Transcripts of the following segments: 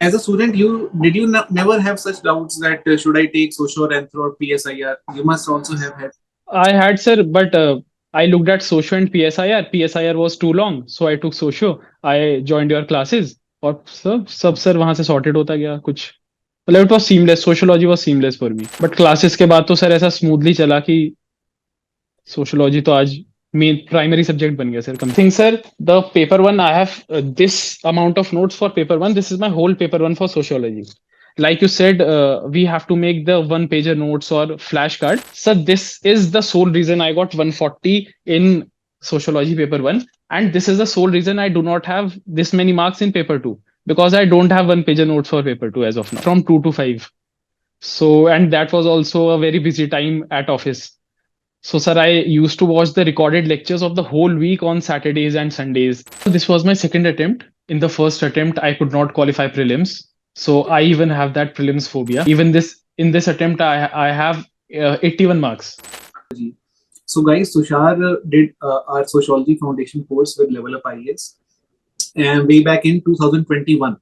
as a student, did you never have such doubts that should I take socio or anthro or PSIR? You must also have had. I had, sir, but I looked at socio and PSIR. PSIR was too long, so I took socio. I joined your classes, और सब sir वहां से sorted होता गया कुछ. मतलब it was seamless. Sociology was seamless for me. But classes के बाद तो सर ऐसा smoothly चला कि sociology तो आज मेन प्राइमरी सब्जेक्ट बन गया sir. Think sir the paper one I have this amount of notes for paper one. This is my whole paper one for sociology. Like you said, we have to make the one pager notes or flashcard. So this is the sole reason I got 140 in sociology paper one, and this is the sole reason I do not have this many marks in paper two, because I don't have one pager notes for paper two as of now from 2 to 5. So, and that was also a very busy time at office. So, sir, I used to watch the recorded lectures of the whole week on Saturdays and Sundays. This was my second attempt. In the first attempt, I could not qualify prelims. So I even have that prelims phobia. Even in this attempt, I have 81 marks. So guys, Tushar did our Sociology Foundation course with LevelUp IAS and way back in 2021,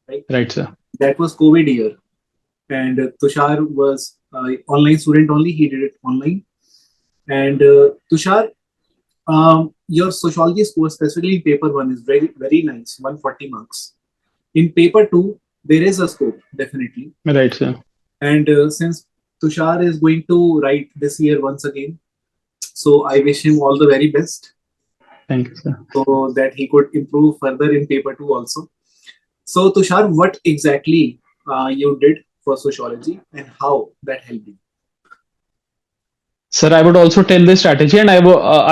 right? Right, sir. That was COVID year, and Tushar was online student only. He did it online, and Tushar, your sociology score, specifically in paper one, is very very nice, 140 marks. In paper two, there is a scope, definitely. Right, sir. And since Tushar is going to write this year once again, so I wish him all the very best. Thank you, sir. So that he could improve further in paper two also. So Tushar, what exactly you did for sociology and how that helped you? Sir, I would also tell the strategy, and I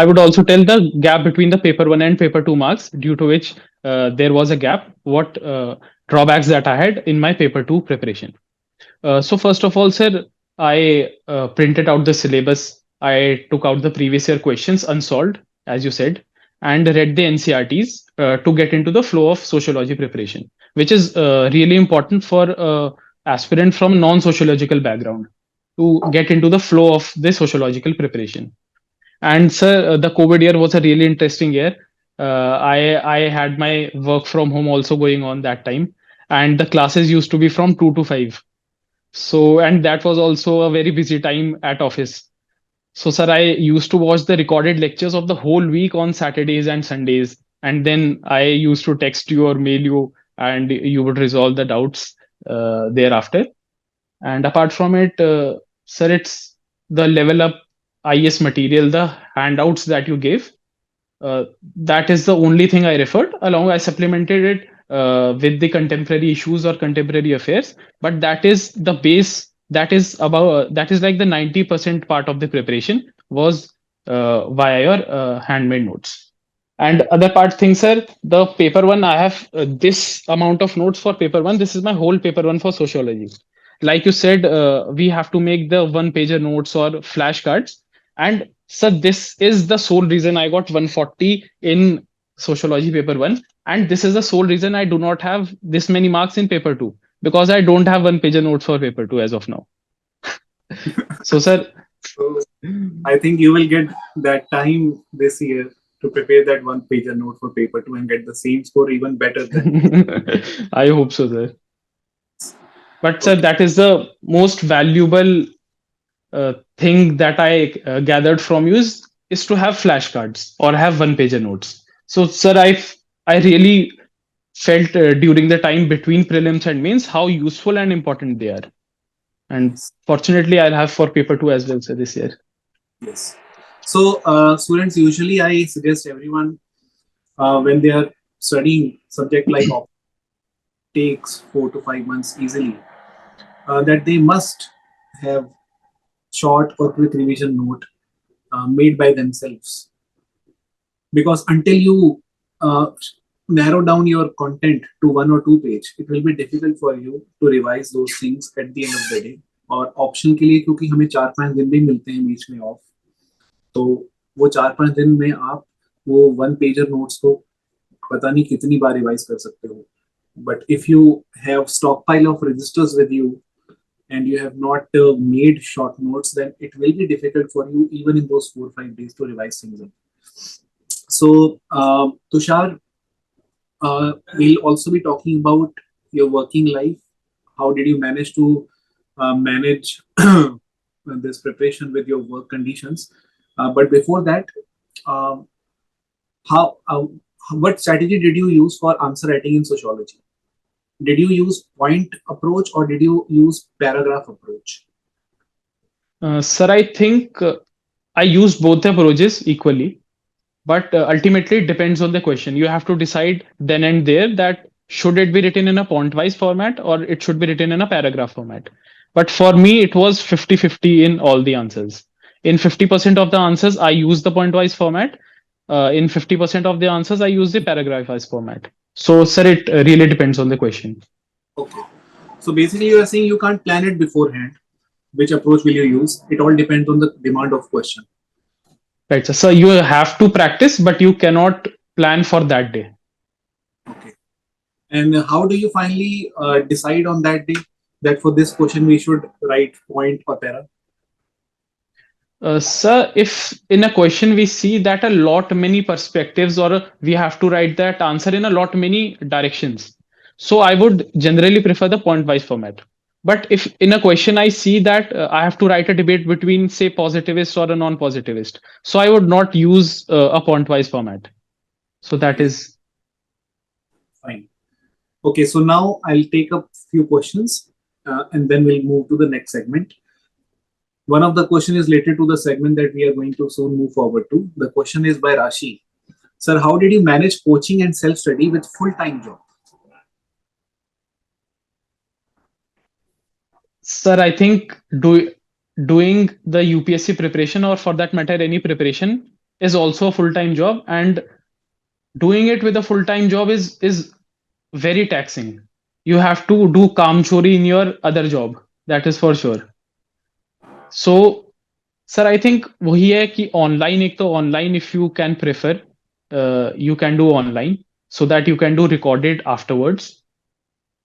would also tell the gap between the paper one and paper two marks, due to which there was a gap. What drawbacks that I had in my paper two preparation. So first of all, sir, I printed out the syllabus. I took out the previous year questions unsolved, as you said, and read the NCRTs to get into the flow of sociology preparation, which is really important for aspirant from non-sociological background to get into the flow of the sociological preparation. And sir, the COVID year was a really interesting year. I had my work from home also going on that time, and the classes used to be from 2 to 5. So, and that was also a very busy time at office. So, sir, I used to watch the recorded lectures of the whole week on Saturdays and Sundays, and then I used to text you or mail you, and you would resolve the doubts thereafter. And apart from it, sir, it's the LevelUp IAS material, the handouts that you gave. That is the only thing I referred. Along, I supplemented it with the contemporary issues or contemporary affairs. But that is the base. That is like the 90% part of the preparation was via your handmade notes. And other part things, sir, the paper one, I have this amount of notes for paper one. This is my whole paper one for sociology. Like you said, we have to make the one pager notes or flashcards. And so this is the sole reason I got 140 in sociology paper one. And this is the sole reason I do not have this many marks in paper two, because I don't have one pager notes for paper two as of now. So, sir. So I think you will get that time this year to prepare that one pager note for paper two and get the same score, even better than. I hope so, sir. But sir, that is the most valuable thing that I gathered from you is to have flashcards or have one pager notes. So, sir, I really felt during the time between prelims and mains how useful and important they are. And fortunately, I'll have for paper two as well, sir, this year. Yes. So, students, usually I suggest everyone when they are studying subject like takes 4 to 5 months easily, that they must have short or quick revision note made by themselves. Because until you narrow down your content to 1 or 2 page, it will be difficult for you to revise those things at the end of the day. और option के लिए क्योंकि हमें 4-5 दिन भी मिलते हैं बीच में ऑफ, तो वो 4-5 दिन में आप वो 1 पेजर नोट्स को पता नहीं कितनी बार रिवाइज कर सकते हो. But if you have stockpile of registers with you and you have not made short notes, then it will be difficult for you even in those 4 or 5 days to revise things up. So Tushar, we'll also be talking about your working life? How did you manage to manage this preparation with your work conditions? But before that, um, how what strategy did you use for answer writing in sociology? Did you use point approach or did you use paragraph approach? Sir, I think I use both the approaches equally, but ultimately it depends on the question. You have to decide then and there that should it be written in a point-wise format or it should be written in a paragraph format. But for me, it was 50-50 in all the answers. In 50% of the answers, I use the point-wise format. In 50% of the answers, I use the paragraph-wise format. So, sir, it really depends on the question. Okay. So basically, you are saying you can't plan it beforehand. Which approach will you use? It all depends on the demand of question. Right. So you have to practice, but you cannot plan for that day. Okay. And how do you finally decide on that day that for this question we should write point or para? Sir, if in a question we see that a lot many perspectives or we have to write that answer in a lot many directions, so I would generally prefer the point wise format. But if in a question I see that I have to write a debate between say positivist or a non-positivist, so I would not use a point wise format. So that Okay, is fine. Okay, so now I'll take up few questions and then we'll move to the next segment. One of the question is related to the segment that we are going to soon move forward to. The question is by Rashi. Sir, how did you manage coaching and self-study with full-time job? sir, I think doing the UPSC preparation or for that matter any preparation is also a full-time job, and doing it with a full-time job is very taxing. You have to do काम chori in your other job, that is for sure. So sir, I think वही है कि online, एक तो online if you can prefer, you can do online so that you can do recorded afterwards.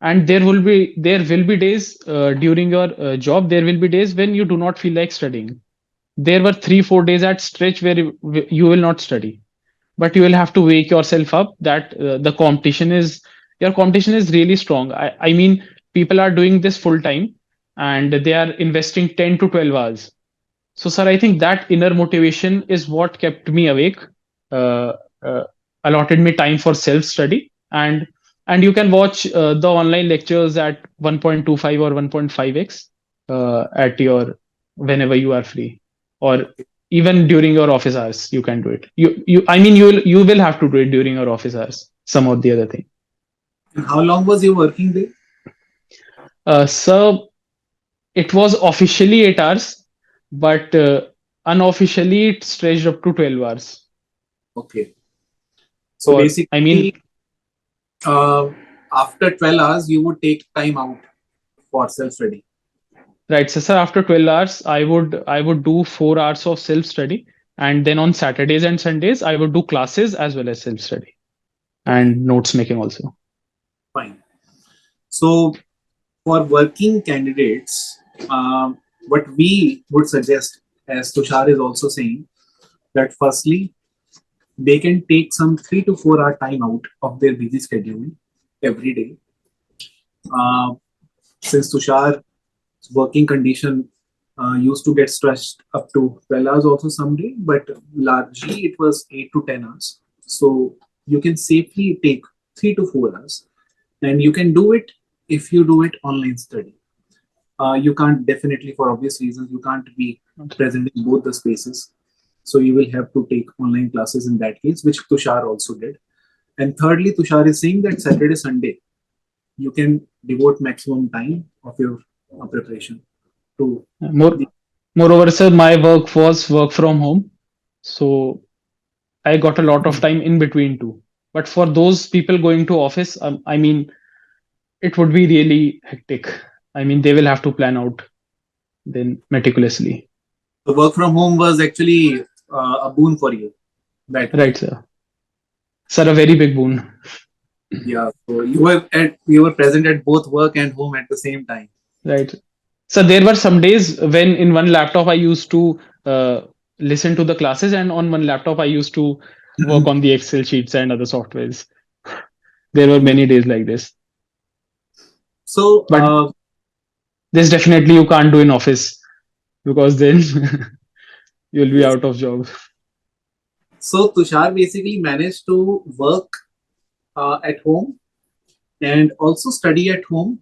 And there will be days during your job, there will be days when you do not feel like studying. There were 3-4 days at stretch where you will not study, but you will have to wake yourself up that the competition is your competition is really strong. I mean, people are doing this full time and they are investing 10 to 12 hours. So sir, I think that inner motivation is what kept me awake, uh, uh, allotted me time for self study. And you can watch the online lectures at 1.25 or 1.5x at your whenever you are free, or even during your office hours you can do it. You will have to do it during your office hours, some of the other thing. And how long was your working day? So it was officially 8 hours, but unofficially it stretched up to 12 hours. Okay. So For I basically, mean, uh, after 12 hours, you would take time out for self-study. right, so sir, after 12 hours I would do 4 hours of self study, and then on Saturdays and Sundays I would do classes as well as self study Okay, and notes making also. fine. So for working candidates, what we would suggest, as Tushar is also saying, that firstly, they can take some 3 to 4 hour time out of their busy schedule every day. Uh, since Tushar's working condition used to get stretched up to 12 hours also someday, but largely it was 8 to 10 hours. So you can safely take 3 to 4 hours, and you can do it if you do it online study. You can't, definitely for obvious reasons, you can't be present in both the spaces. So you will have to take online classes in that case, which Tushar also did. And thirdly, Tushar is saying that Saturday, Sunday, you can devote maximum time of your preparation to More the. Moreover, sir, my work was work from home, so I got a lot of time in between too. But for those people going to office, I mean, it would be really hectic. I mean, they will have to plan out then meticulously. The work from home was actually a boon for you that Right, time. sir. Sir, a very big boon. Yeah, so you were present at both work and home at the same time. Right. So there were some days when in one laptop I used to listen to the classes, and on one laptop I used to work on the Excel sheets and other softwares. There were Yeah. many days like this. So, But this definitely you can't do in office because then you'll be yes. out of job. So Tushar basically managed to work at home and also study at home,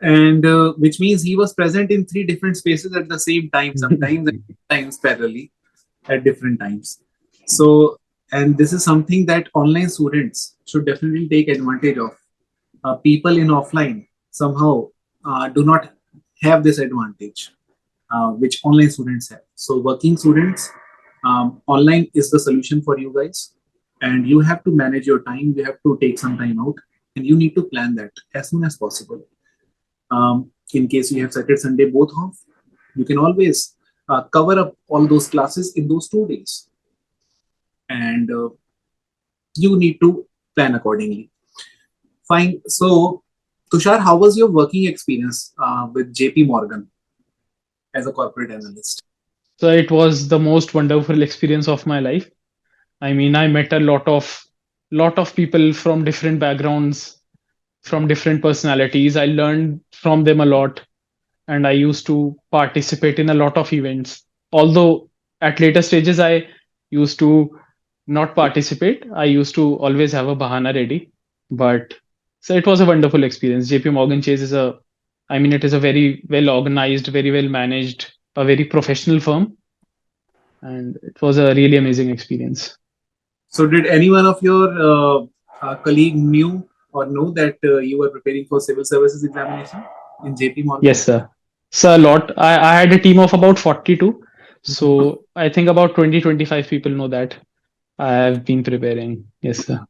and which means he was present in three different spaces at the same time, sometimes and times parallelly at different times. So, and this is something that online students should definitely take advantage of. People in offline somehow do not have this advantage, which online students have. So, working students, online is the solution for you guys, and you have to manage your time. You have to take some time out, and you need to plan that as soon as possible. In case you have Saturday, Sunday both off, you can always cover up all those classes in those 2 days, and you need to plan accordingly. Fine. So, Tushar, how was your working experience with JP Morgan as a corporate analyst? So it was the most wonderful experience of my life. I mean, I met a lot of people from different backgrounds, from different personalities. I learned from them a lot, and I used to participate in a lot of events. Although at later stages I used to not participate, I used to always have a bahana ready. But so it was a wonderful experience. JP Morgan Chase is a, I mean, it is a very well organized, very well managed, a very professional firm, and it was a really amazing experience. So, did any one of your colleague knew or know that you were preparing for civil services examination in JP Morgan? Yes, sir. So a lot. I had a team of about 42. So I think about 20-25 people know that I have been preparing. Yes, sir.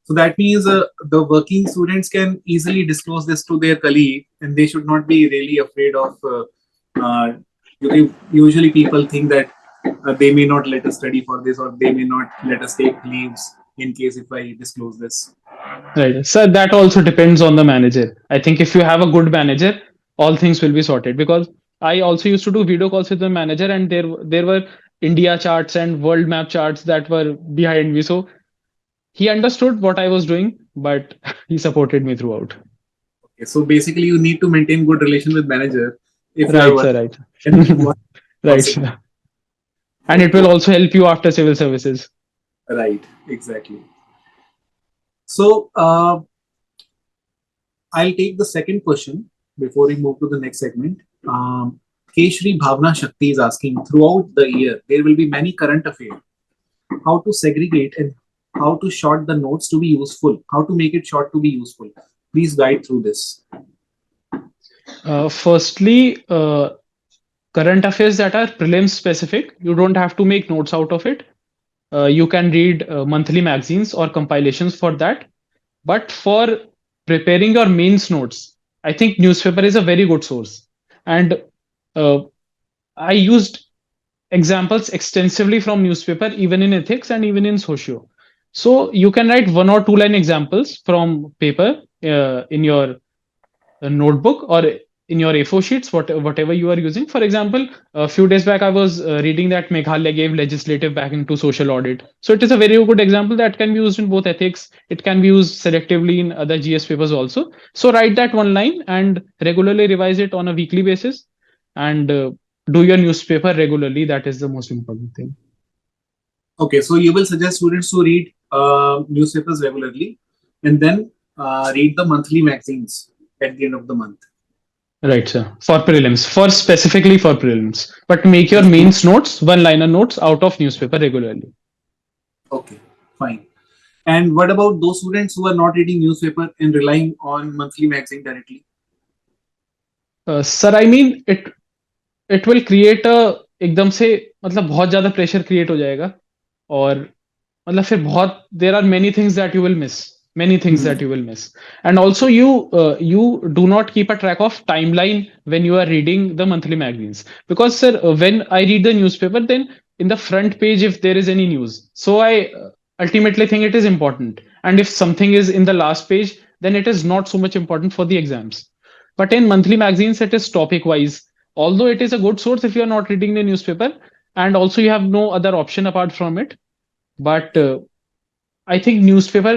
So that means the working students can easily disclose this to their colleague, and they should not be really afraid of. Usually, people think that they may not let us study for this, or they may not let us take leaves in case if I disclose this. Right. So that also depends on the manager. I think if you have a good manager, all things will be sorted. Because I also used to do video calls with the manager, and there were India charts and world map charts that were behind me. So he understood what I was doing, but he supported me throughout. Okay, so basically, you need to maintain good relation with manager if you are Right, working sir. Right. and what Right, possible. sir. And it will Okay, also help you after civil services. right, exactly. So I'll take the second question before we move to the next segment. Keshri Bhavna Shakti is asking, throughout the year, there will be many current affairs. How to segregate and how to short the notes to be useful, how to make it short to be useful. Please guide through this. Firstly, current affairs that are prelims specific, you don't have to make notes out of it. You can read monthly magazines or compilations for that. But for preparing your mains notes, I think newspaper is a very good source. And uh, I used examples extensively from newspaper, even in ethics and even in socio. So you can write 1 or 2 line examples from paper in your notebook or in your A4 sheets, whatever you are using. For example, a few days back, I was reading that Meghalaya gave legislative backing to social audit. So it is a very good example that can be used in both ethics. It can be used selectively in other GS papers also. So write that 1 line and regularly revise it on a weekly basis, and do your newspaper regularly. That is the most important thing. Okay, so you will suggest students to read newspapers regularly and then read the monthly magazines at the end of the month. Right, sir. For prelims, for specifically for prelims, but make your Yes. mains notes, one-liner notes out of newspaper regularly. Okay, fine. And what about those students who are not reading newspaper and relying on monthly magazine directly? Sir I mean it will create a एकदम से मतलब बहुत ज्यादा pressure create हो जाएगा और मतलब फिर बहुत there are many things that you will miss many things Mhm. that you will miss. And also you do not keep a track of timeline when you are reading the monthly magazines, because sir, when I read the newspaper, then in the front page if there is any news, so I ultimately think it is important, and if something is in the last page, then it is not so much important for the exams. But in monthly magazines, it is topic wise, although it is a good source if you are not reading the newspaper, and also you have no other option apart from it. But I think newspaper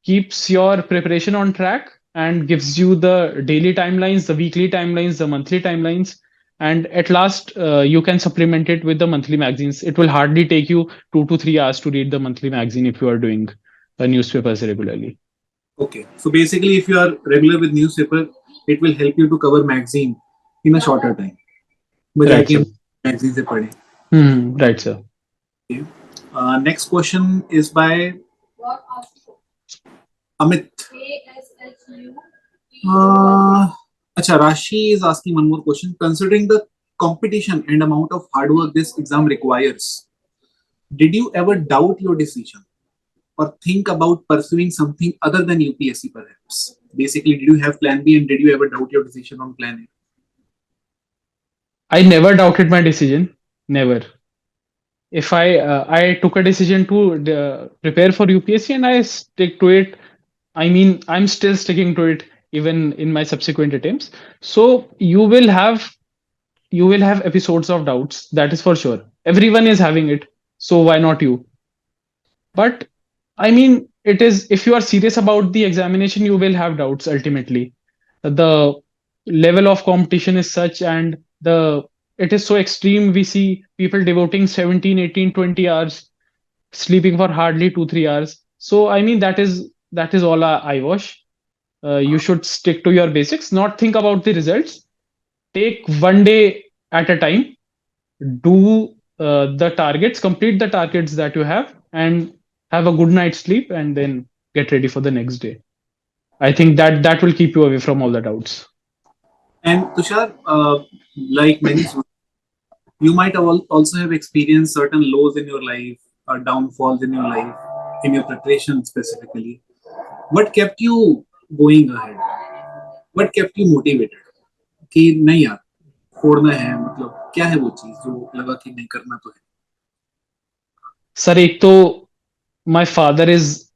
keeps your preparation on track, and gives you the daily timelines, the weekly timelines, the monthly timelines. And at last, you can supplement it with the monthly magazines. It will hardly take you 2 to 3 hours to read the monthly magazine if you are doing newspapers regularly. Okay. So basically, if you are regular with newspaper, it will help you to cover magazine in a shorter time. बजाय Right, कि sir. हम magazine से पढ़ें. Right, sir. Okay. Next question is by Amit. Uh, Acha, Rashi is asking one more question. Considering the competition and amount of hard work this exam requires, did you ever doubt your decision or think about pursuing something other than UPSC perhaps? Basically, did you have plan B and did you ever doubt your decision on plan I never doubted my decision. Never. If I took a decision to prepare for UPSC and I stick to it, I mean, I'm still sticking to it even in my subsequent attempts. So you will have episodes of doubts. That is for sure. Everyone is having it. So why not you? But I mean, it is if you are serious about the examination, you will have doubts ultimately. The level of competition is such, and the it is so extreme. We see people devoting 17, 18, 20 hours, sleeping for hardly 2, 3 hours. So I mean, that is all I wash. You should stick to your basics, not think about the results. Take one day at a time, do the targets, complete the targets that you have, and have a good night's sleep, and then get ready for the next day. I think that will keep you away from all the doubts. And Tushar, like many students, you might also have experienced certain lows in your life, downfalls in your life, in your preparation specifically. What kept you going ahead? What kept you motivated? कि नहीं यार फोड़ना है मतलब क्या है वो चीज जो लगा कि नहीं करना तो है. सर, एक तो my father is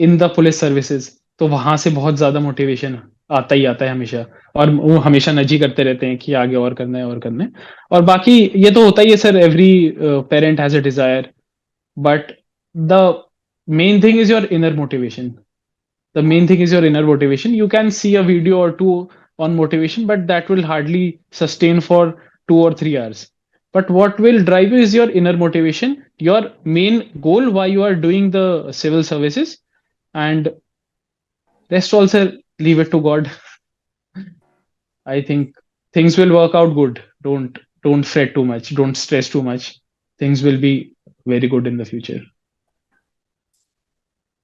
in the police services, तो वहां से बहुत ज्यादा मोटिवेशन आता ही आता है हमेशा. और वो हमेशा नजी करते रहते हैं कि आगे और करना है और करना है. और बाकी ये तो होता ही है sir, every parent has a desire. But the main thing is your inner motivation. The main thing is your inner motivation. You can see a video or two on motivation, but that will hardly sustain for 2 or 3 hours. But what will drive you is your inner motivation, your main goal why you are doing the civil services, and rest also leave it to God. I think things will work out good. Don't fret too much. Don't stress too much. Things will be very good in the future.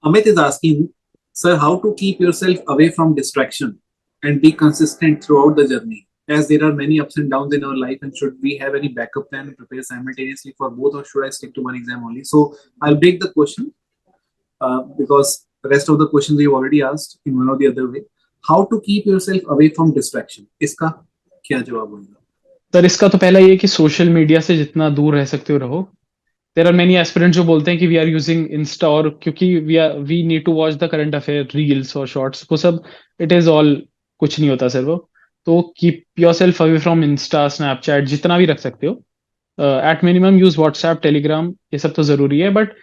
Amit is asking, sir, how to keep yourself away from distraction and be consistent throughout the journey, as there are many ups and downs in our life, and should we have any backup plan and prepare simultaneously for both, or should I stick to one exam only? So I'll break the question because the rest of the questions we've already asked in one or the other way. How to keep yourself away from distraction? इसका क्या जवाब होगा? Sir, इसका तो पहला ये कि social media से जितना दूर रह सकते हो रहो. देर आर मेनी एस्पिरेंट्स जो बोलते हैं कि वी आर यूजिंग इंस्टा, और क्योंकि we need to watch the current affair reels और शॉर्ट्स, वो सब इट इज ऑल कुछ नहीं होता सर वो. तो keep your self away from Insta, Snapchat, जितना भी रख सकते हो. At minimum use WhatsApp, Telegram, ये सब तो जरूरी है. बट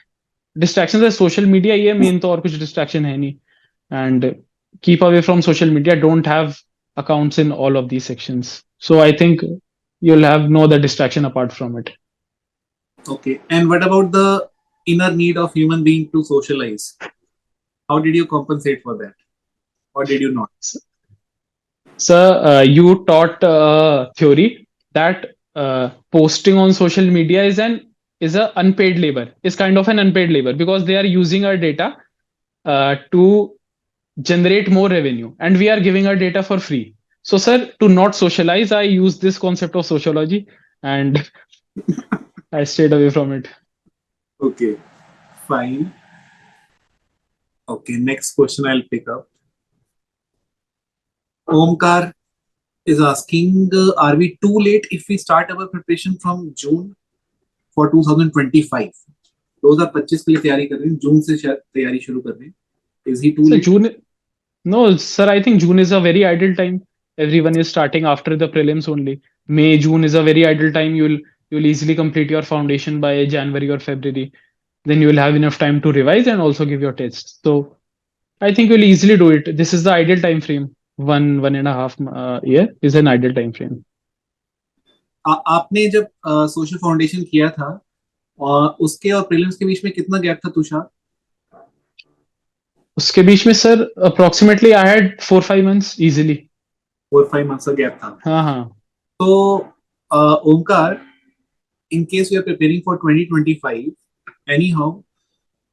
डिस्ट्रैक्शन है सोशल मीडिया, ये मेन तो और कुछ डिस्ट्रैक्शन है नहीं. And keep away from social media. Don't have accounts in all of these sections. So I think you'll have no other distraction apart from it. Okay. And what about the inner need of human being to socialize? How did you compensate for that? Or did you not? Sir, you taught theory that posting on social media is a unpaid labor, is kind of an unpaid labor, because they are using our data to generate more revenue, and we are giving our data for free. So, sir, to not socialize, I use this concept of sociology, and I stayed away from it. Okay, fine. Okay, next question I'll pick up. Omkar is asking, are we too late if we start our preparation from June for 2025? 2025 के लिए तैयारी कर रहे हैं, जून से शायद तैयारी शुरू कर रहे हैं. Is he too So late? June, no, sir, I think June is a very ideal time. Everyone is starting after the prelims only. May, June is a very ideal time. You'll easily complete your foundation by January or February. Then you will have enough time to revise and also give your tests. So I think we'll easily do it. This is the ideal time frame. 1.5 year is an ideal time frame. आपने जब social foundation किया था और उसके और prelims के बीच में कितना गैप था तुषार? उसके बीच में sir approximately I had 4-5 months easily. 4-5 months का गैप था. हाँ हाँ. तो Omkar, in case we are preparing for 2025, anyhow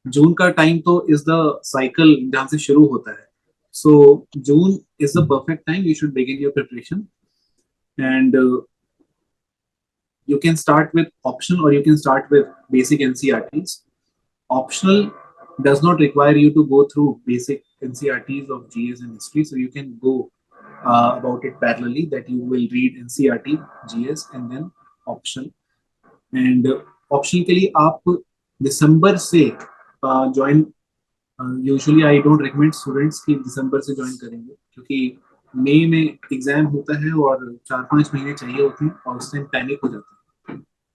June का टाइम तो इज द साइकिल जहां से शुरू होता है. So June is the perfect time you should begin your preparation, and you can start with optional or you can start with basic NCRTs. Optional does not require you to go through basic NCRTs of GS and history, so you can go about it parallelly, that you will read NCRT, GS and then optional. And optional के लिए आप दिसंबर से join, usually I don't recommend students कि दिसंबर से join करेंगे, क्योंकि मई में exam होता है और 4-5 महीने चाहिए होते हैं और उस टाइम पैनिक हो जाता है.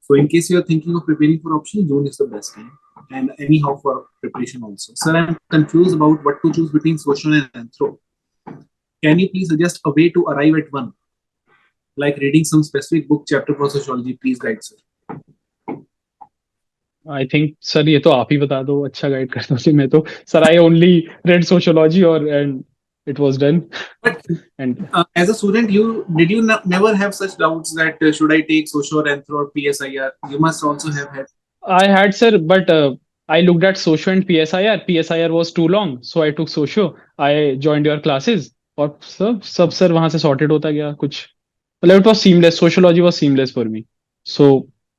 So in case you are thinking of preparing for optional, June is the best time. And anyhow for preparation also. Sir, I'm confused about what to choose between social and anthro. Can you please suggest a way to arrive at one? Like reading some specific book chapter for sociology, please guide sir. I think sir ये तो आप ही बता दो, अच्छा guide कर दो. मैं तो sir I only read sociology और and it was done. But and as a student, you did you never have such doubts that should I take socio or anthro or PSIR? You must also have had. I had sir, but I looked at socio and PSIR. PSIR was too long, so I took socio. I joined your classes और सब sir वहां से sorted होता गया कुछ. मतलब it was seamless. Sociology was seamless for me. So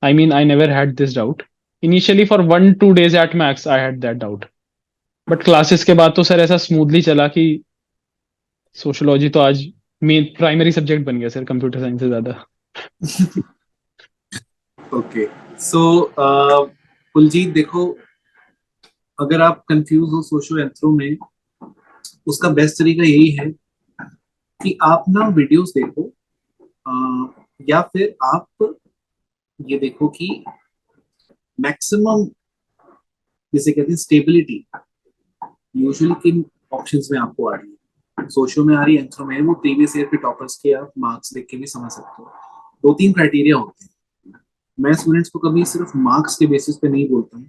I mean I never had this doubt. Initially for 1-2 days at max I had that doubt. But classes के बाद तो सर ऐसा smoothly चला कि सोशियोलॉजी तो आज मेन प्राइमरी सब्जेक्ट बन गया सर, कंप्यूटर साइंस से ज्यादा. Okay. So कुलजीत देखो, अगर आप कंफ्यूज हो सोशो एंथ्रो में, उसका बेस्ट तरीका यही है कि आप ना वीडियोस देखो, या फिर आप ये देखो कि मैक्सिमम जिसे कहते हैं स्टेबिलिटी यूजुअली किन ऑप्शंस में आपको आ रही है. सोशो में आ रही है, एंथ्रो में है, वो प्रीवियस ईयर के टॉपर्स के आप मार्क्स देख के भी समझ सकते हो. 2-3 क्राइटेरिया होते हैं. मैं स्टूडेंट्स को कभी सिर्फ मार्क्स के बेसिस पे नहीं बोलता हूँ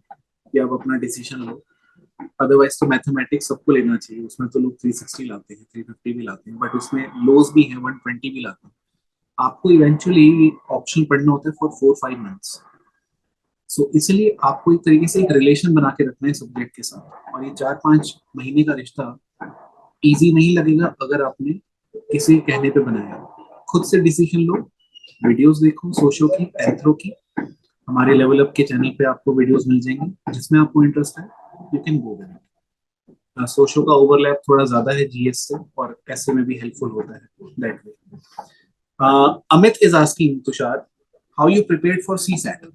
कि आप अपना डिसीजन लो. अदरवाइज तो मैथमेटिक्स सबको लेना चाहिए, उसमें तो लोग 360 लाते हैं, 350 भी लाते हैं, बट उसमें लोज भी है, 120 भी लाते हैं. आपको इवेंचुअली ऑप्शन पढ़ना होता है फॉर 4-5 मंथ्स. सो इसलिए आपको एक तरीके से एक रिलेशन बना के रखना है सब्जेक्ट के साथ, और ये 4-5 महीने का रिश्ता इजी नहीं लगेगा अगर आपने किसी कहने पे बनाया. खुद से डिसीजन लो, वीडियोस देखो सोशो की, एंथ्रो की. हमारे लेवल अप के चैनल पे आपको वीडियोस मिल जाएंगे जिसमें आपको इंटरेस्ट है, you can go with it. Socio का ओवरलैप थोड़ा ज्यादा है जीएस से, और ऐसे में भी हेल्पफुल होता है that way. Amit is asking Tushar, how you prepared for CSAT?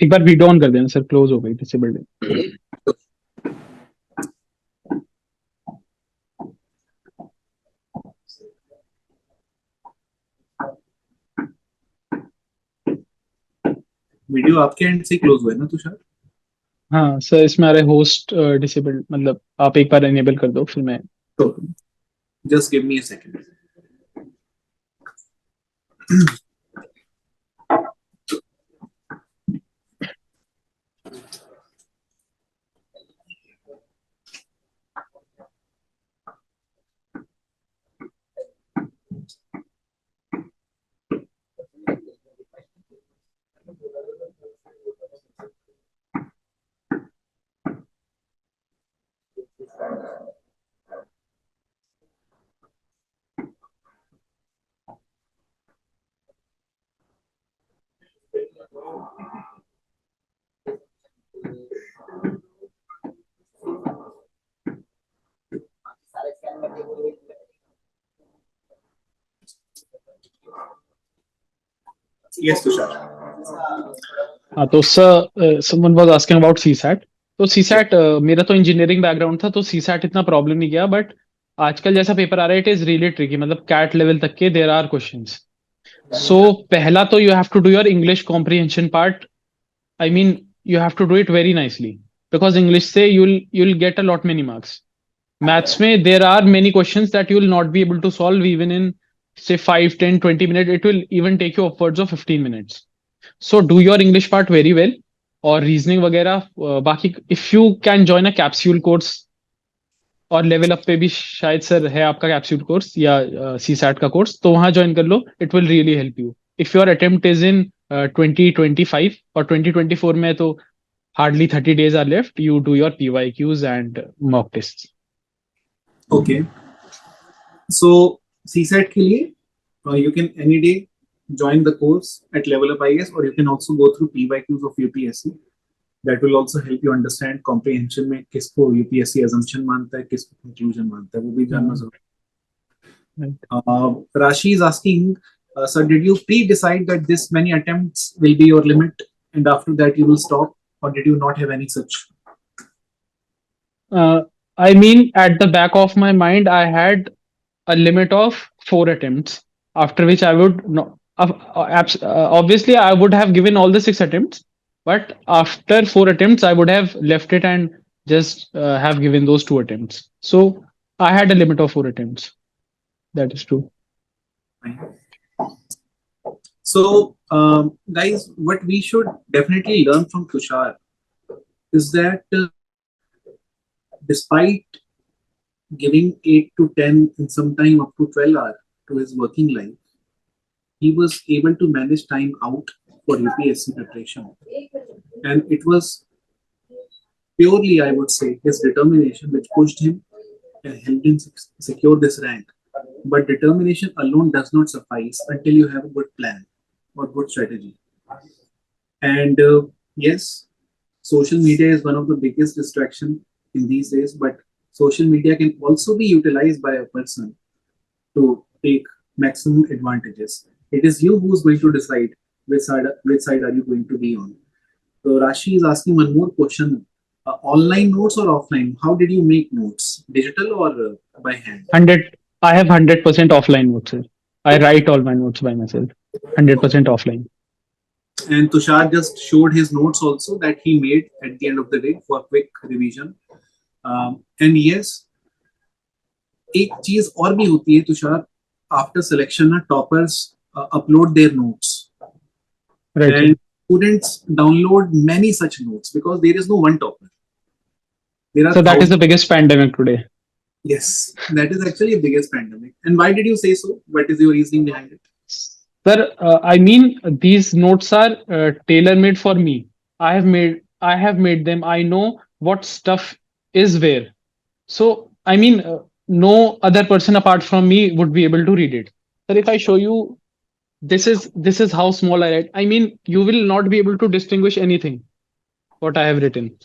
एक बार वीडियो ऑन कर देना सर, क्लोज हो गई डिसेबल्ड. वीडियो आपके एंड से क्लोज हुआ है ना तुषार? हाँ सर, इसमें आ रहा है होस्ट डिसेबल्ड, मतलब आप एक बार एनेबल कर दो फिर मैं. तो just give me a second. Yes, Tushar. हाँ तो sir someone was asking about CSAT. तो सीसैट मेरा तो इंजीनियरिंग बैकग्राउंड था, तो सीसैट इतना प्रॉब्लम नहीं किया. बट आजकल जैसा पेपर आ रहा है इट इज रियली ट्रिकी, मतलब कैट लेवल तक के देयर आर क्वेश्चंस. सो पहला तो you have to do your English comprehension part. I mean you have to do it very nicely. because English say you'll get a lot many marks. Maths में there are many questions that you will not be able to solve even in say 5, 10, 20 minutes. It will even take you upwards of 15 minutes. So do your English part very well. और reasoning वगैरह बाकी if you can join a capsule course, और level up पे भी शायद sir है आपका capsule course या सी सैट का कोर्स, तो वहां ज्वाइन कर लो. It will really help you. If your attempt is in 2025 और 2024 में, तो hardly 30 days are left. You do your PYQs and mock tests. Okay. So CSAT के लिए you can any day join the course at LevelUp IAS, or you can also go through PYQs of UPSC. That will also help you understand comprehension में किसको UPSC assumption मानता है, किसको conclusion मानता है, वो भी जानना जरूरी है. Rashi is asking, sir, did you pre-decide that this many attempts will be your limit and after that you will stop, or did you not have any such? I mean, at the back of my mind, I had a limit of 4 attempts, after which I would not. Obviously, I would have given all the 6 attempts, but after 4 attempts, I would have left it and just have given those 2 attempts. So I had a limit of 4 attempts. That is true. So, guys, what we should definitely learn from Tushar is that despite giving 8 to 10 and sometime up to 12 hours to his working life, he was able to manage time out for UPSC preparation. And it was purely, I would say, his determination which pushed him and helped him secure this rank. But determination alone does not suffice until you have a good plan or good strategy. And yes, social media is one of the biggest distraction in these days, but social media can also be utilized by a person to take maximum advantages. It is you who is going to decide which side are you going to be on. So Rashi is asking one more question. Online notes or offline? How did you make notes? Digital or by hand? 100. I have 100% offline notes, sir. I write all my notes by myself. 100% offline. And Tushar just showed his notes also that he made at the end of the day for quick revision. And yes, एक चीज और भी होती है Tushar, after selection ना toppers upload their notes. Right. And students download many such notes because there is no one topper. So that is the biggest pandemic today. Yes, that is actually the biggest pandemic. And why did you say so? What is your reasoning behind it? Sir, I mean, these notes are tailor-made for me. I have made them. I know what stuff is where. So, I mean, no other person apart from me would be able to read it. Sir, if I show you, this is how small I write. I mean, you will not be able to distinguish anything what I have written.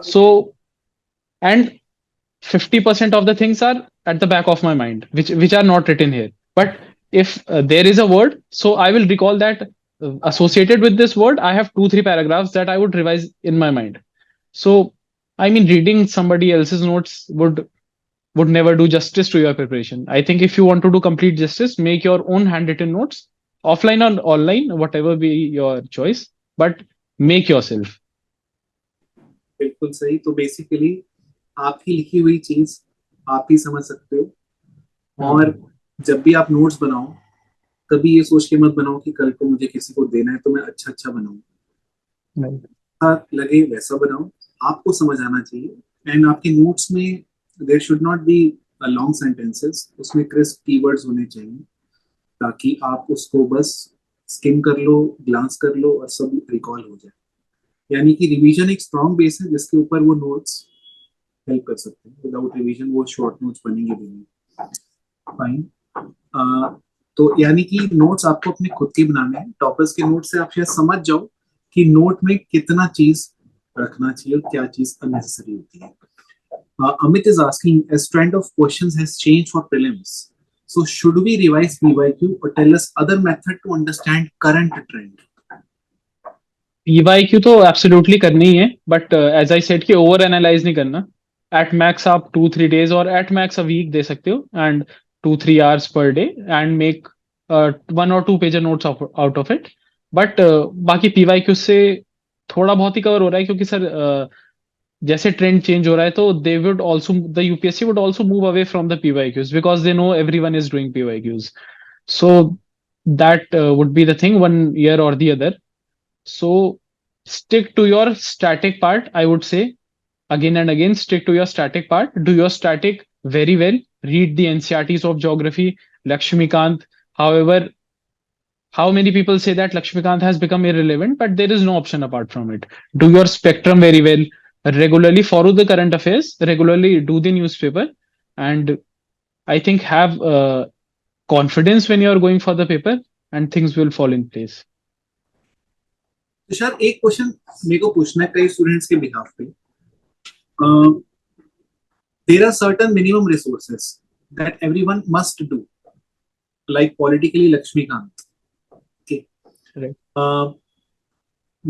So, and 50% of the things are at the back of my mind, which are not written here. But if there is a word, so I will recall that associated with this word, I have 2-3 paragraphs that I would revise in my mind. So, I mean, reading somebody else's notes would never do justice to your preparation. I think if you want to do complete justice, make your own handwritten notes, offline or online, whatever be your choice, but make yourself. बिल्कुल सही. तो basically आपकी लिखी हुई चीज आप ही समझ सकते हो, और जब भी आप नोट्स बनाओ, कभी ये सोच के मत बनाओ कि कल को मुझे किसी को देना है तो मैं अच्छा बनाऊं. लगे वैसा बनाओ, आपको समझ आना चाहिए. एंड आपके नोट्स में there should not be long sentences, उसमें क्रिस्प कीवर्ड्स होने चाहिए ताकि आप उसको बस स्किम कर लो, ग्लांस कर लो और सब रिकॉल हो जाए. यानी कि रिवीजन एक स्ट्रॉन्ग बेस है जिसके ऊपर वो नोट्स हेल्प कर सकते हैं. विदाउट रिवीजन वो शॉर्ट नोट्स बनेंगे भी नहीं. फाइन. तो यानी कि नोट्स आपको अपने खुद के बनाने हैं. टॉपर्स के नोट से आप शायद समझ जाओ कि नोट में कितना चीज रखना चाहिए और क्या चीज अननेसेसरी होती है. Amit is asking, as trend of questions has changed for prelims, so should we revise PYQ or tell us other method to understand current trend? PYQ तो एब्सोल्युटली करनी ही है, बट एज आई सेड कि over analyse नहीं करना. At max आप 2-3 days और at max a week दे सकते हो, and 2-3 hours per day, and make 1 or 2 pager notes out of it. But बाकी PYQ से थोड़ा बहुत ही कवर हो रहा है, क्योंकि सर जैसे ट्रेंड चेंज हो रहा है तो they would also the UPSC would also move away from the PYQs because they know everyone is doing PYQs. So that would be the thing, one year or the other. So stick to your static part, I would say. Again and again, stick to your static part. Do your static very well. Read the NCRTs of geography, Lakshmikant. However, how many people say that Lakshmikant has become irrelevant, but there is no option apart from it. Do your spectrum very well. Regularly follow the current affairs. Regularly do the newspaper. And I think have confidence when you are going for the paper and things will fall in place. Tushar, एक question मेरे को पूछना है कई students के behalf पे. There are certain minimum resources that everyone must do, like politically Lakshmikant. Okay. Right.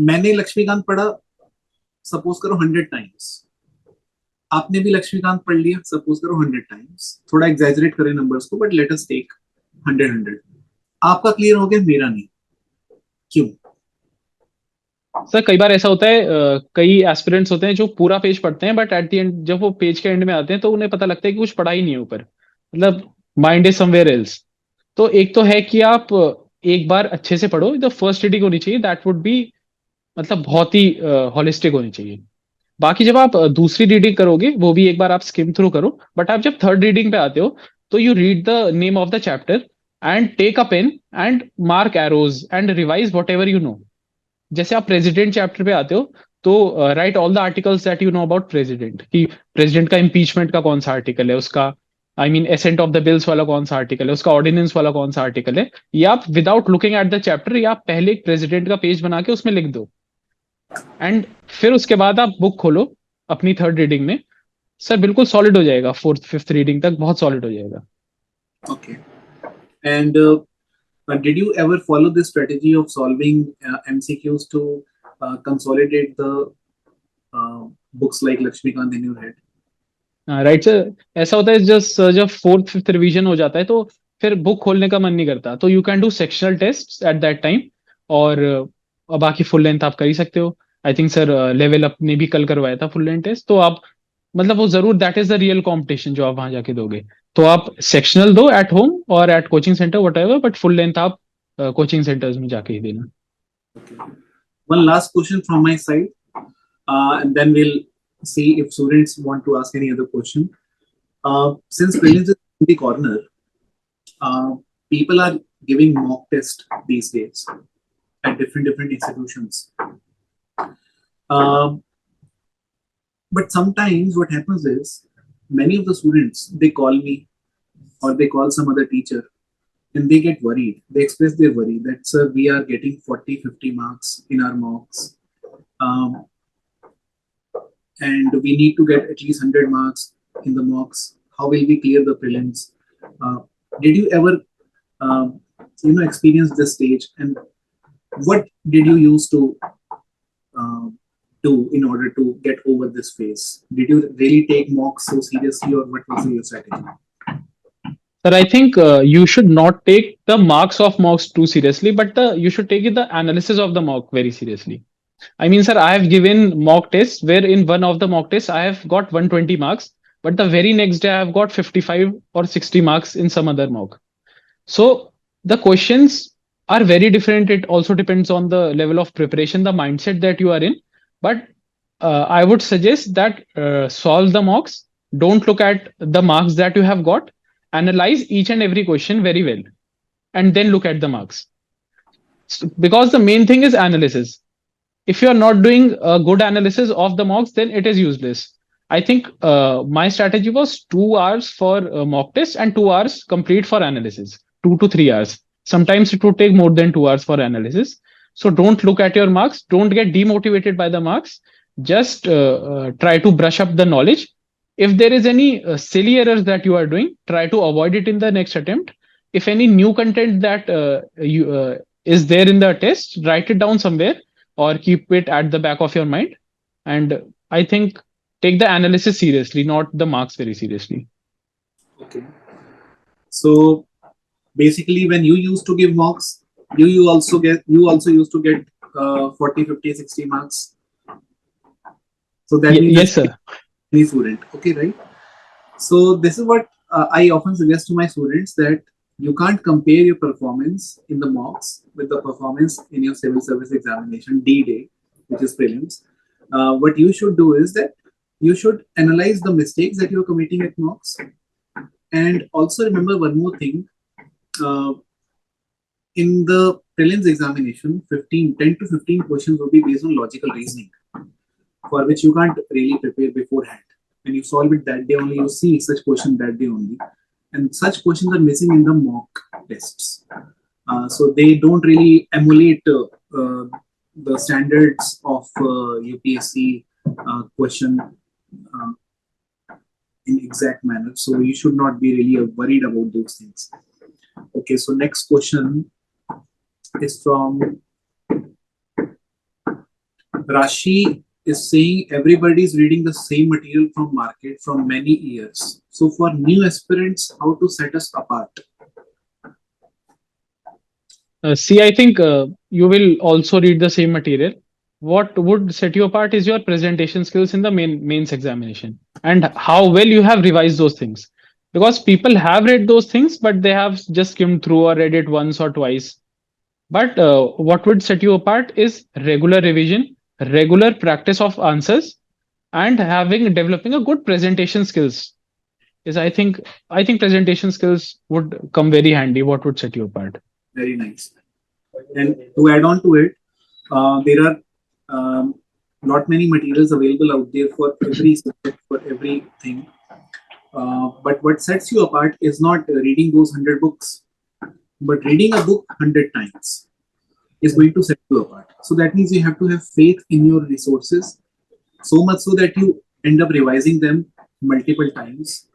मैंने लक्ष्मीकांत पढ़ा, सपोज करो 100 टाइम्स. आपने भी लक्ष्मीकांत पढ़ लिया, सपोज करो 100 टाइम्स. थोड़ा एग्जैजरेट करें नंबर्स को, बट लेट अस टेक 100. आपका क्लियर हो गया, मेरा नहीं. क्यों? सर कई बार ऐसा होता है, कई एस्पिरेंट्स होते हैं जो पूरा पेज पढ़ते हैं बट एट द एंड जब वो पेज के एंड में आते हैं तो उन्हें पता लगता है कि कुछ पढ़ा ही नहीं है ऊपर, मतलब माइंड इज समवेयर एल्स. तो एक तो है कि आप एक बार अच्छे से पढ़ो, द फर्स्ट रीडिंग होनी चाहिए, दैट वुड बी मतलब बहुत ही होलिस्टिक होनी चाहिए. बाकी जब आप दूसरी रीडिंग करोगे वो भी एक बार आप स्किम थ्रू करो, बट आप जब थर्ड रीडिंग पे आते हो तो you read the name of the chapter and take a pen and mark arrows and revise whatever you know. जैसे आप प्रेसिडेंट चैप्टर पे आते हो तो write all the articles that you know about president, कि president का impeachment का कौन सा आर्टिकल है, उसका I mean assent of the bills वाला कौन सा आर्टिकल है, उसका ऑर्डिनेंस वाला कौन सा आर्टिकल है. या आप without looking at the chapter या आप पहले एक प्रेसिडेंट का पेज बना के उसमें लिख दो एंड फिर उसके बाद आप बुक खोलो अपनी थर्ड रीडिंग में. सर बिल्कुल सॉलिड हो जाएगा, फोर्थ फिफ्थ रीडिंग तक बहुत सॉलिड हो जाएगा. Okay. And did you ever follow this strategy of solving MCQs to consolidate the books like Lakshmikant in your head? Right sir, ऐसा होता है जस्ट जब फोर्थ फिफ्थ रिवीजन हो जाता है तो फिर बुक खोलने का मन नहीं करता, तो you can do sectional test at that time और बाकी फुल लेंथ आप कर ही सकते हो. I think sir level up ने भी कल करवाया था फुल लेंथ टेस्ट, तो आप मतलब वो जरूर that is the real competition जो आप वहां जाके दोगे. तो आप सेक्शनल दो एट होम और at coaching centre whatever, but full length आप कोचिंग सेंटर्स में जाके ही देना. Okay. One last question from my side, and then we'll see if students want to ask any other question. Since prelims is in the corner, people are giving mock test these days at different institutions. But sometimes what happens is many of the students, they call me or they call some other teacher and they get worried. They express their worry that, sir, we are getting 40, 50 marks in our mocks. And we need to get at least 100 marks in the mocks. How will we clear the prelims? Did you ever, experience this stage? And what did you use to do in order to get over this phase? Did you really take mocks so seriously, or what was your strategy? Sir, I think you should not take the marks of mocks too seriously, but you should take the analysis of the mock very seriously. I mean, sir, I have given mock tests where in one of the mock tests I have got 120 marks, but the very next day I have got 55 or 60 marks in some other mock. So the questions are very different. It also depends on the level of preparation, the mindset that you are in. But I would suggest that solve the mocks. Don't look at the marks that you have got. Analyze each and every question very well, and then look at the marks. Because the main thing is analysis. If you are not doing a good analysis of the mocks, then it is useless. I think my strategy was 2 hours for mock test and 2 hours complete for analysis, 2 to 3 hours. Sometimes it would take more than 2 hours for analysis. So don't look at your marks. Don't get demotivated by the marks. Just try to brush up the knowledge. If there is any silly errors that you are doing, try to avoid it in the next attempt. If any new content that is there in the test, write it down somewhere or keep it at the back of your mind. And I think take the analysis seriously, not the marks very seriously. Okay. So basically, when you used to give mocks, you also used to get 40, 50, 60 marks. So that means Yes, it's sir. any student. Okay, right? So this is what I often suggest to my students, that you can't compare your performance in the mocks with the performance in your civil service examination D-Day, which is prelims. What you should do is that you should analyze the mistakes that you're committing at mocks, and also remember one more thing. Uh, in the prelims examination, 10 to 15 questions will be based on logical reasoning, for which you can't really prepare beforehand. When you solve it that day only, you see such question that day only. And such questions are missing in the mock tests. So they don't really emulate the standards of UPSC question in exact manner. So you should not be really worried about those things. Okay, so next question is from Rashi, is saying everybody is reading the same material from market from many years. So for new aspirants, how to set us apart? See, I think you will also read the same material. What would set you apart is your presentation skills in the mains examination and how well you have revised those things. Because people have read those things, but they have just skimmed through or read it once or twice. But what would set you apart is regular revision, regular practice of answers, and developing a good presentation skills. Is I think presentation skills would come very handy. What would set you apart? Very nice. And to add on to it, there are not many materials available out there for every subject, for everything. But what sets you apart is not reading those 100 books, but reading a book 100 times is going to set you apart. So that means you have to have faith in your resources, so much so that you end up revising them multiple times,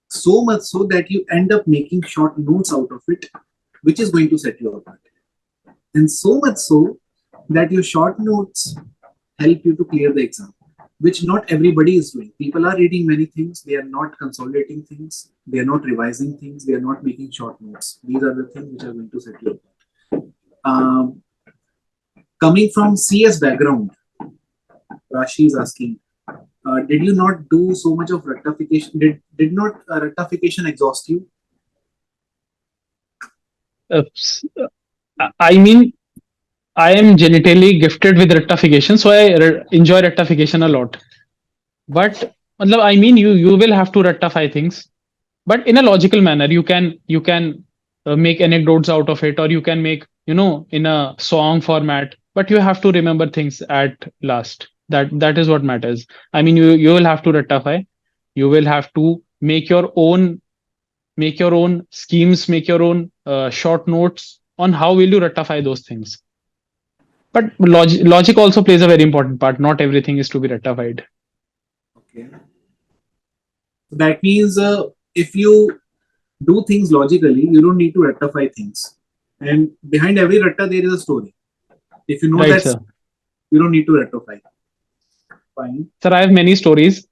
so much so that you end up making short notes out of it, which is going to set you apart. And so much so that your short notes help you to clear the exam, which not everybody is doing. People are reading many things, they are not consolidating things, they are not revising things, they are not making short notes. These are the things which are going to set you apart. Coming from CS background, Rashi is asking, did you not do so much of rectification? Did not rectification exhaust you? Uh, I mean, I am genitally gifted with rectification, so I enjoy rectification a lot. But I mean, you will have to rectify things, but in a logical manner. You can make anecdotes out of it, or you can make in a song format. But you have to remember things at last. That is what matters. I mean, you will have to rectify. You will have to make your own schemes, make your own short notes on how will you rectify those things. But logic also plays a very important part. Not everything is to be rectified. Okay. So that means if you do things logically, you don't need to rectify things. And behind every recta, there is a story. If you know Right, that, sir. you don't need to rectify. Fine. Sir, I have many stories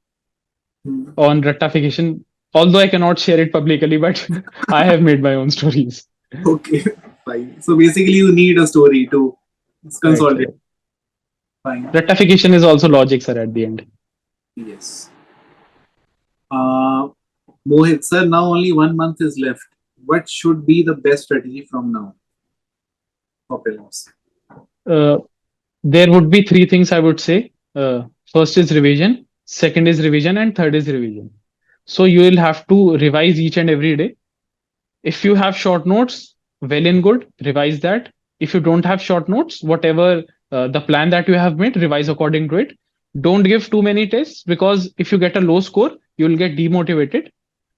Hmm. on rectification, although I cannot share it publicly, but I have made my own stories. Okay, fine. So basically, you need a story to Right, consolidate. sir. Fine. Rectification is also logic, sir, at the end. Yes. Uh, Mohit, sir, now only 1 month is left. What should be the best strategy from now for prelims? Uh, there would be three things I would say. First is revision, second is revision, and third is revision. So you will have to revise each and every day. If you have short notes, well and good, revise that. If you don't have short notes, whatever the plan that you have made, revise according to it. Don't give too many tests, because if you get a low score, you will get demotivated.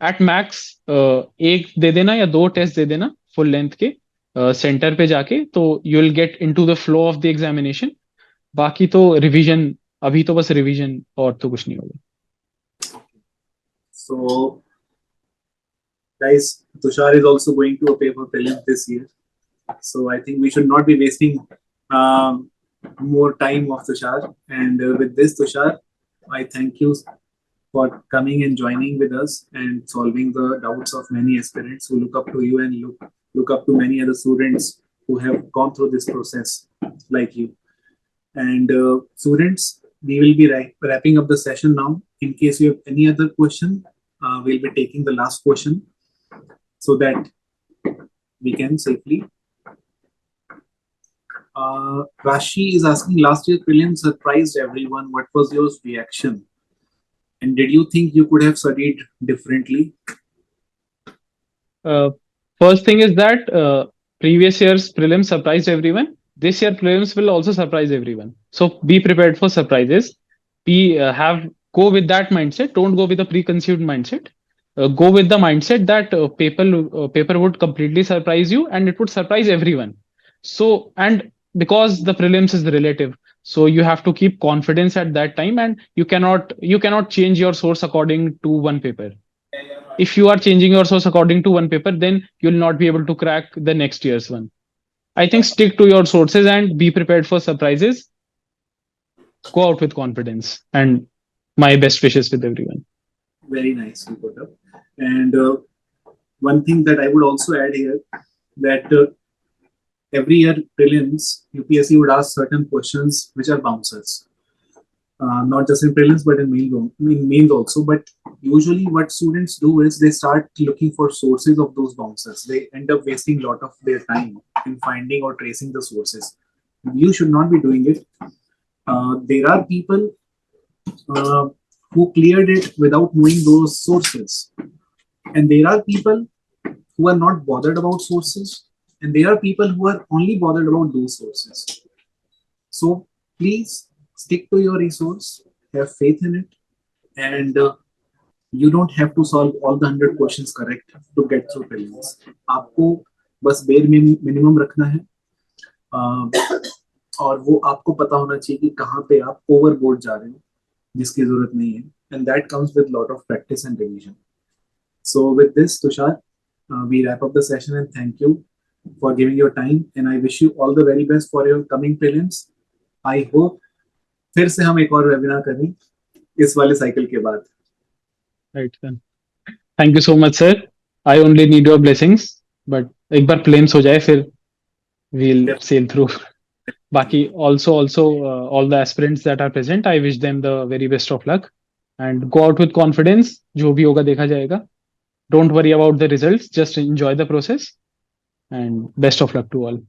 At max एक दे देना या दो test दे देना full length के centre पे जाके, तो you will get into the flow of the examination. बाकी तो रिवीजन, अभी तो बस रिवीजन, और तो कुछ नहीं होगा. So, guys, Tushar is also going to appear for prelims this year. So I think we should not be wasting um, more time of Tushar. And with this, Tushar, I thank you for coming and joining with us and solving the doubts of many aspirants who look up to you and look up to many other students who have gone through this process like you. And students, we will be wrapping up the session now. In case you have any other question, we'll be taking the last question so that we can safely. Rashi is asking, last year prelims surprised everyone. What was your reaction? And did you think you could have studied differently? Uh, First thing is that previous year's prelims surprised everyone. This year prelims will also surprise everyone. So be prepared for surprises. Be have Go with that mindset. Don't go with a preconceived mindset. Go with the mindset that paper would completely surprise you and it would surprise everyone. So, and because the prelims is relative, so you have to keep confidence at that time, and you cannot change your source according to one paper. If you are changing your source according to one paper, then you'll not be able to crack the next year's one. I think stick to your sources and be prepared for surprises. Go out with confidence, and my best wishes with everyone. Very nicely put up. And one thing that I would also add here, that every year prelims, UPSC would ask certain questions which are bouncers. Not just in prelims, but in mains also. But usually what students do is they start looking for sources of those bouncers. They end up wasting a lot of their time in finding or tracing the sources. You should not be doing it. There are people who cleared it without knowing those sources. And there are people who are not bothered about sources. And there are people who are only bothered about those sources. So please stick to your resource, have faith in it, and you don't have to solve all the 100 questions correct to get through prelims. आपको बस bare minimum रखना है, और वो आपको पता होना चाहिए कि कहाँ पे आप ओवरबोर्ड जा रहे हो जिसकी जरूरत नहीं है, and that comes with lot of practice and revision. So with this, Tushar, we wrap up the session and thank you for giving your time, and I wish you all the very best for your coming prelims. I hope फिर से हम एक और webinar करें इस वाले cycle के बाद. Right then. Thank you so much, sir. I only need your blessings. But एक बार prelims हो जाए फिर we'll sail through. Baki also all the aspirants that are present, I wish them the very best of luck and go out with confidence. जो भी होगा देखा जाएगा. Don't worry about the results. Just enjoy the process and best of luck to all.